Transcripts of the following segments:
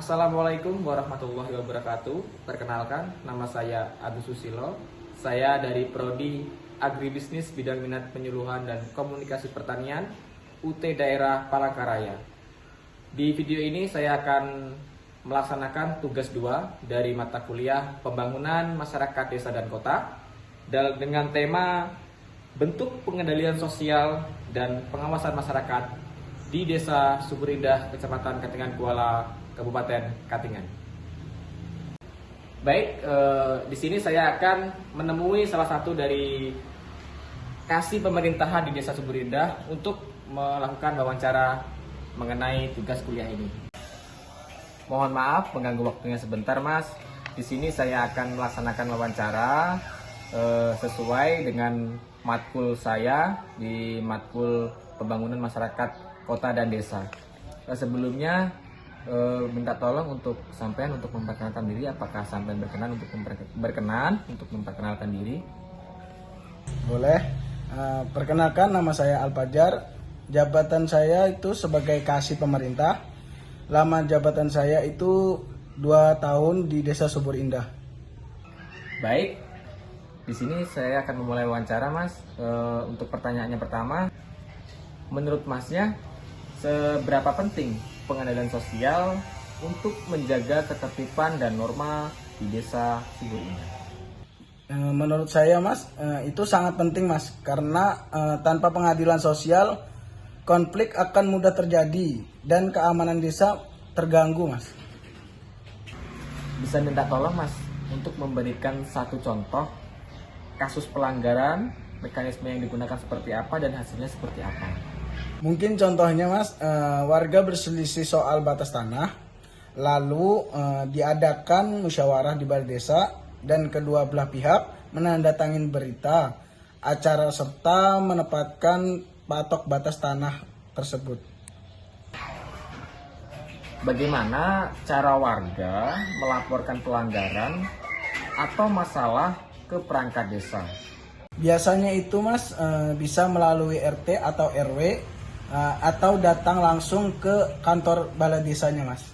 Assalamualaikum warahmatullahi wabarakatuh. Perkenalkan, nama saya Agus Susilo. Saya dari Prodi Agribisnis Bidang Minat Penyuluhan dan Komunikasi Pertanian UT Daerah Palangkaraya. Di video ini saya akan melaksanakan tugas 2 dari mata kuliah Pembangunan Masyarakat Desa dan Kota dengan tema bentuk pengendalian sosial dan pengawasan masyarakat di Desa Suburindah, Kecamatan Katingan Kuala, Kabupaten Katingan. Baik, di sini saya akan menemui salah satu dari kasih pemerintahan di Desa Suburindah untuk melakukan wawancara mengenai tugas kuliah ini. Mohon maaf mengganggu waktunya sebentar, Mas. Di sini saya akan melaksanakan wawancara sesuai dengan matkul saya di matkul Pembangunan Masyarakat Kota dan Desa. Sebelumnya minta tolong untuk sampean untuk memperkenalkan diri. Apakah sampean berkenan untuk memperkenalkan diri? Boleh. Perkenalkan, nama saya Alfajar. Jabatan saya itu sebagai kasih pemerintah. Lama jabatan saya itu 2 tahun di Desa Subur Indah. Baik, di sini saya akan memulai wawancara, Mas. Untuk pertanyaannya pertama, menurut Masnya, seberapa penting pengendalian sosial untuk menjaga ketertiban dan norma di Desa Subur Indah? Menurut saya, Mas, itu sangat penting, Mas, karena tanpa pengadilan sosial, konflik akan mudah terjadi dan keamanan desa terganggu, Mas. Bisa minta tolong, Mas, untuk memberikan satu contoh kasus pelanggaran, mekanisme yang digunakan seperti apa dan hasilnya seperti apa? Mungkin contohnya, Mas, warga berselisih soal batas tanah, lalu diadakan musyawarah di balai desa dan kedua belah pihak menandatangani berita acara serta menetapkan patok batas tanah tersebut. Bagaimana cara warga melaporkan pelanggaran atau masalah ke perangkat desa? Biasanya itu, Mas, bisa melalui RT atau RW atau datang langsung ke kantor balai desanya, Mas.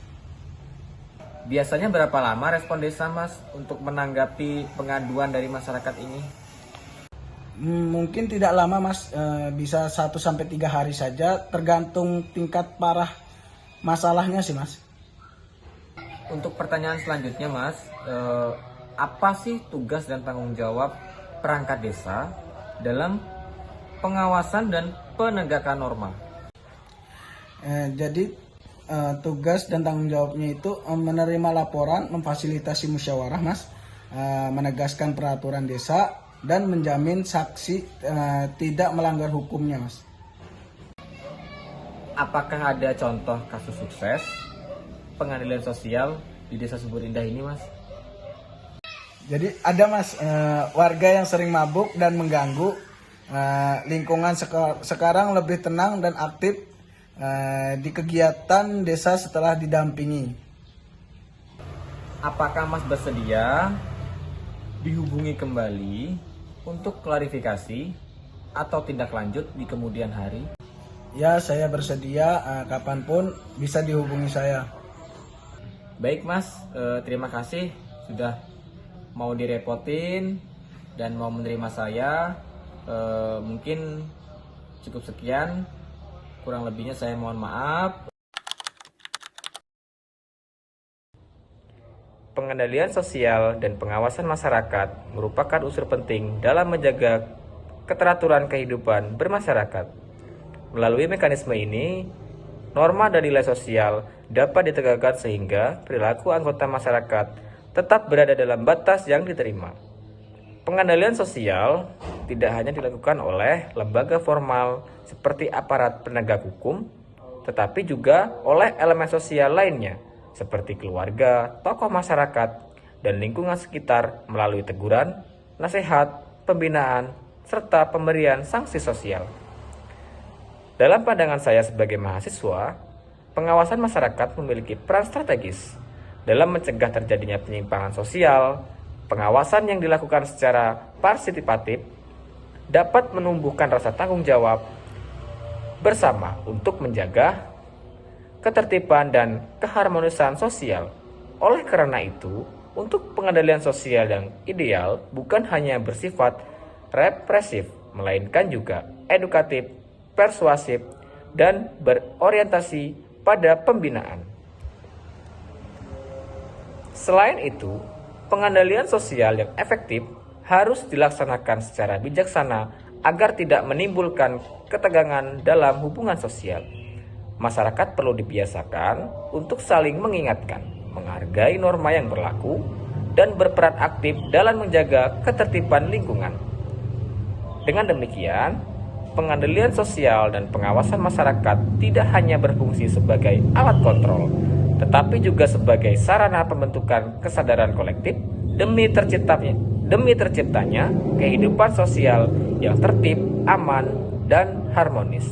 Biasanya berapa lama respon desa, Mas, untuk menanggapi pengaduan dari masyarakat ini? Mungkin tidak lama, Mas, bisa 1-3 hari saja, tergantung tingkat parah masalahnya sih, Mas. Untuk pertanyaan selanjutnya, Mas, apa sih tugas dan tanggung jawab perangkat desa dalam pengawasan dan penegakan norma? Jadi tugas dan tanggung jawabnya itu menerima laporan, memfasilitasi musyawarah, Mas, menegaskan peraturan desa dan menjamin saksi tidak melanggar hukumnya, Mas. Apakah ada contoh kasus sukses pengadilan sosial di Desa Subur Indah ini, Mas? Jadi ada, Mas, warga yang sering mabuk dan mengganggu. Lingkungan sekarang lebih tenang dan aktif di kegiatan desa setelah didampingi. Apakah Mas bersedia dihubungi kembali untuk klarifikasi atau tindak lanjut di kemudian hari? Ya, saya bersedia, kapanpun bisa dihubungi saya. Baik, Mas, terima kasih sudah mau direpotin dan mau menerima saya. Mungkin cukup sekian, kurang lebihnya saya mohon maaf. Pengendalian sosial dan pengawasan masyarakat merupakan unsur penting dalam menjaga keteraturan kehidupan bermasyarakat. Melalui mekanisme ini, norma dan nilai sosial dapat ditegakkan sehingga perilaku anggota masyarakat tetap berada dalam batas yang diterima. Pengendalian sosial tidak hanya dilakukan oleh lembaga formal seperti aparat penegak hukum, tetapi juga oleh elemen sosial lainnya seperti keluarga, tokoh masyarakat, dan lingkungan sekitar melalui teguran, nasihat, pembinaan, serta pemberian sanksi sosial. Dalam pandangan saya sebagai mahasiswa, pengawasan masyarakat memiliki peran strategis dalam mencegah terjadinya penyimpangan sosial. Pengawasan yang dilakukan secara partisipatif dapat menumbuhkan rasa tanggung jawab bersama untuk menjaga ketertiban, dan keharmonisan sosial. Oleh karena itu, untuk pengendalian sosial yang ideal bukan hanya bersifat represif, melainkan juga edukatif, persuasif, dan berorientasi pada pembinaan. Selain itu, pengendalian sosial yang efektif harus dilaksanakan secara bijaksana agar tidak menimbulkan ketegangan dalam hubungan sosial. Masyarakat perlu dibiasakan untuk saling mengingatkan, menghargai norma yang berlaku, dan berperan aktif dalam menjaga ketertiban lingkungan. Dengan demikian, pengendalian sosial dan pengawasan masyarakat tidak hanya berfungsi sebagai alat kontrol, tetapi juga sebagai sarana pembentukan kesadaran kolektif demi terciptanya kehidupan sosial yang tertib, aman, dan harmonis.